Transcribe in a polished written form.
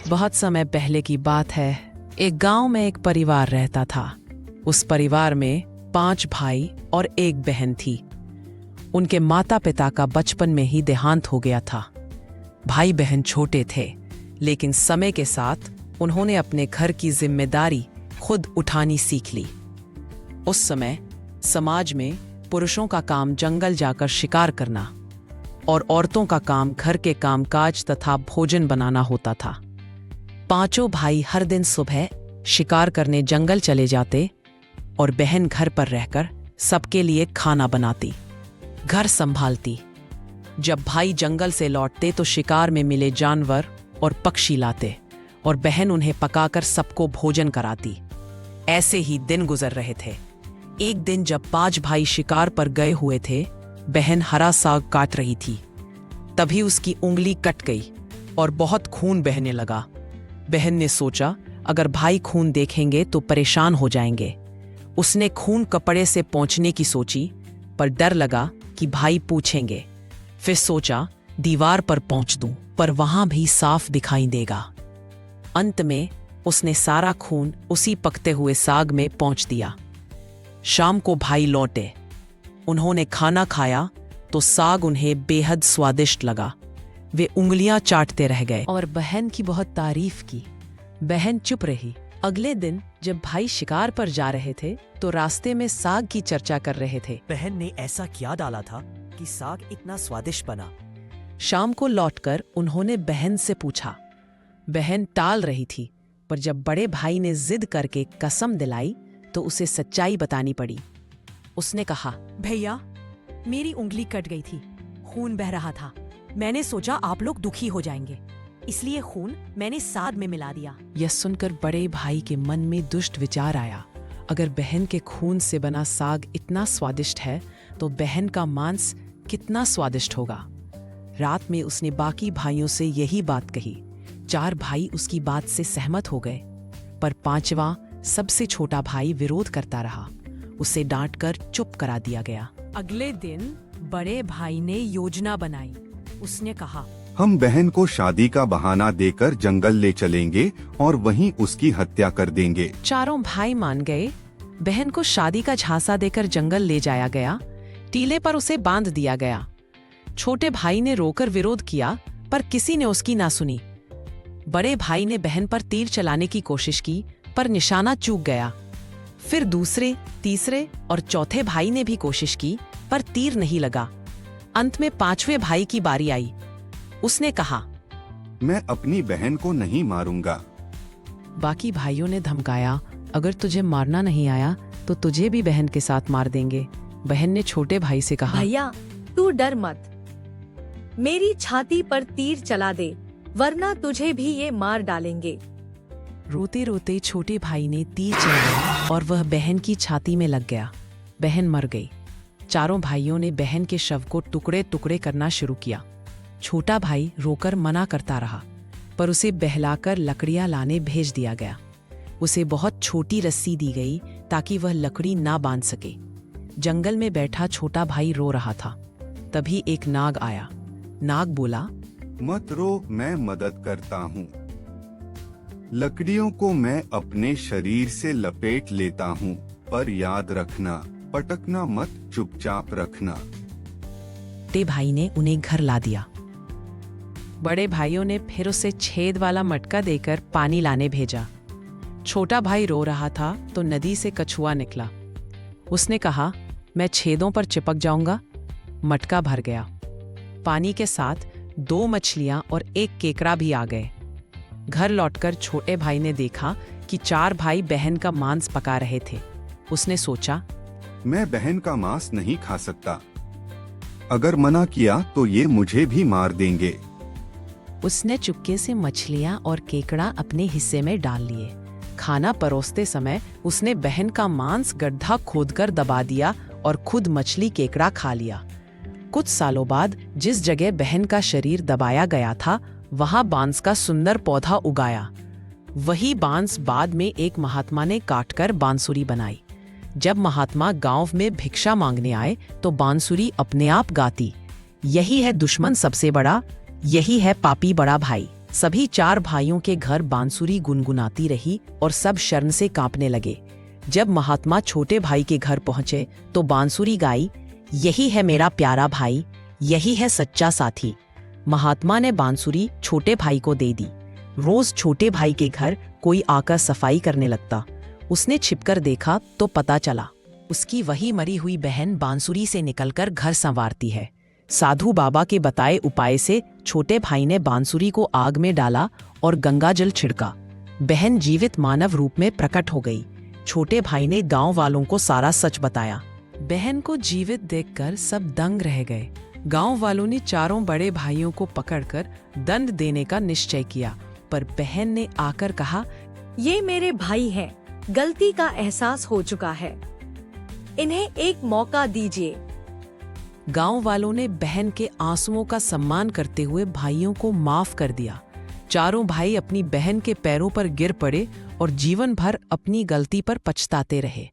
बहुत समय पहले की बात है। एक गांव में एक परिवार रहता था। उस परिवार में 5 भाई और 1 बहन थी। उनके माता पिता का बचपन में ही देहांत हो गया था। भाई बहन छोटे थे, लेकिन समय के साथ उन्होंने अपने घर की जिम्मेदारी खुद उठानी सीख ली। उस समय समाज में पुरुषों का काम जंगल जाकर शिकार करना और औरतों का काम घर के कामकाज तथा भोजन बनाना होता था। 5 भाई हर दिन सुबह शिकार करने जंगल चले जाते और बहन घर पर रहकर सबके लिए खाना बनाती, घर संभालती। जब भाई जंगल से लौटते तो शिकार में मिले जानवर और पक्षी लाते और बहन उन्हें पकाकर सबको भोजन कराती। ऐसे ही दिन गुजर रहे थे। एक दिन जब 5 भाई शिकार पर गए हुए थे, बहन हरा साग काट रही थी। तभी उसकी उंगली कट गई और बहुत खून बहने लगा। बहन ने सोचा, अगर भाई खून देखेंगे तो परेशान हो जाएंगे। उसने खून कपड़े से पोंछने की सोची, पर डर लगा कि भाई पूछेंगे। फिर सोचा, दीवार पर पोंछ दूं, पर वहां भी साफ दिखाई देगा। अंत में उसने सारा खून उसी पकते हुए साग में पोंछ दिया। शाम को भाई लौटे। उन्होंने खाना खाया तो साग उन्हें बेहद स्वादिष्ट लगा। वे उंगलियां चाटते रह गए और बहन की बहुत तारीफ की। बहन चुप रही। अगले दिन जब भाई शिकार पर जा रहे थे तो रास्ते में साग की चर्चा कर रहे थे। बहन ने ऐसा क्या डाला था कि साग इतना स्वादिष्ट बना? शाम को लौटकर उन्होंने बहन से पूछा। बहन टाल रही थी, पर जब बड़े भाई ने जिद करके कसम दिलाई तो उसे सच्चाई बतानी पड़ी। उसने कहा, भैया, मेरी उंगली कट गई थी, खून बह रहा था। मैंने सोचा आप लोग दुखी हो जाएंगे, इसलिए खून मैंने साग में मिला दिया। यह सुनकर बड़े भाई के मन में दुष्ट विचार आया। अगर बहन के खून से बना साग इतना स्वादिष्ट है तो बहन का मांस कितना स्वादिष्ट होगा। रात में उसने बाकी भाइयों से यही बात कही। 4 भाई उसकी बात से सहमत हो गए, पर 5वां सबसे छोटा भाई विरोध करता रहा। उसे डांटकर चुप करा दिया गया। अगले दिन बड़े भाई ने योजना बनाई। उसने कहा, हम बहन को शादी का बहाना देकर जंगल ले चलेंगे और वहीं उसकी हत्या कर देंगे। 4 भाई मान गए। बहन को शादी का झांसा देकर जंगल ले जाया गया। टीले पर उसे बांध दिया गया। छोटे भाई ने रोकर विरोध किया, पर किसी ने उसकी ना सुनी। बड़े भाई ने बहन पर तीर चलाने की कोशिश की, पर निशाना चूक गया। फिर दूसरे, तीसरे और चौथे भाई ने भी कोशिश की, पर तीर नहीं लगा। अंत में 5वें भाई की बारी आई। उसने कहा, मैं अपनी बहन को नहीं मारूंगा। बाकी भाइयों ने धमकाया, अगर तुझे मारना नहीं आया तो तुझे भी बहन के साथ मार देंगे। बहन ने छोटे भाई से कहा, भैया, तू डर मत, मेरी छाती पर तीर चला दे, वरना तुझे भी ये मार डालेंगे। रोते रोते छोटे भाई ने तीर चलाया और वह बहन की छाती में लग गया। बहन मर गई। 4 भाइयों ने बहन के शव को टुकड़े टुकड़े करना शुरू किया। छोटा भाई रोकर मना करता रहा, पर उसे बहलाकर लकड़ियां लाने भेज दिया गया। उसे बहुत छोटी रस्सी दी गई ताकि वह लकड़ी ना बांध सके। जंगल में बैठा छोटा भाई रो रहा था। तभी एक नाग आया। नाग बोला, मत रो, मैं मदद करता हूँ। लकड़ियों को मैं अपने शरीर से लपेट लेता हूँ, पर याद रखना, पटकना मत, चुपचाप रखना। छोटे भाई ने उन्हें घर ला दिया। बड़े भाइयों ने फिर उसे छेद वाला मटका देकर पानी लाने भेजा। छोटा भाई रो रहा था तो नदी से कछुआ निकला। उसने कहा, मैं छेदों पर चिपक जाऊंगा। मटका भर गया। पानी के साथ 2 मछलियां और 1 केकड़ा भी आ गए। घर लौटकर छोटे भाई ने देखा कि 4 भाई बहन का मांस पका रहे थे। उसने सोचा, मैं बहन का मांस नहीं खा सकता। अगर मना किया तो ये मुझे भी मार देंगे। उसने चुपके से मछलियां और केकड़ा अपने हिस्से में डाल लिए। खाना परोसते समय उसने बहन का मांस गड्ढा खोदकर दबा दिया और खुद मछली केकड़ा खा लिया। कुछ सालों बाद जिस जगह बहन का शरीर दबाया गया था, वहां बांस का सुंदर पौधा उगाया। वही बांस बाद में एक महात्मा ने काटकर बांसुरी बनाई। जब महात्मा गांव में भिक्षा मांगने आए तो बांसुरी अपने आप गाती, यही है दुश्मन सबसे बड़ा, यही है पापी बड़ा भाई। सभी 4 भाइयों के घर बांसुरी गुनगुनाती रही और सब शर्म से कांपने लगे। जब महात्मा छोटे भाई के घर पहुंचे तो बांसुरी गाई, यही है मेरा प्यारा भाई, यही है सच्चा साथी। महात्मा ने बांसुरी छोटे भाई को दे दी। रोज छोटे भाई के घर कोई आकर सफाई करने लगता। उसने छिपकर देखा तो पता चला उसकी वही मरी हुई बहन बांसुरी से निकलकर घर संवारती है। साधु बाबा के बताए उपाय से छोटे भाई ने बांसुरी को आग में डाला और गंगा जल छिड़का। बहन जीवित मानव रूप में प्रकट हो गई। छोटे भाई ने गांव वालों को सारा सच बताया। बहन को जीवित देखकर सब दंग रह गए। गांव वालों ने चारों बड़े भाइयों को पकड़कर दंड देने का निश्चय किया, पर बहन ने आकर कहा, ये मेरे भाई हैं, गलती का एहसास हो चुका है, इन्हें एक मौका दीजिए। गांव वालों ने बहन के आंसुओं का सम्मान करते हुए भाइयों को माफ कर दिया। चारों भाई अपनी बहन के पैरों पर गिर पड़े और जीवन भर अपनी गलती पर पछताते रहे।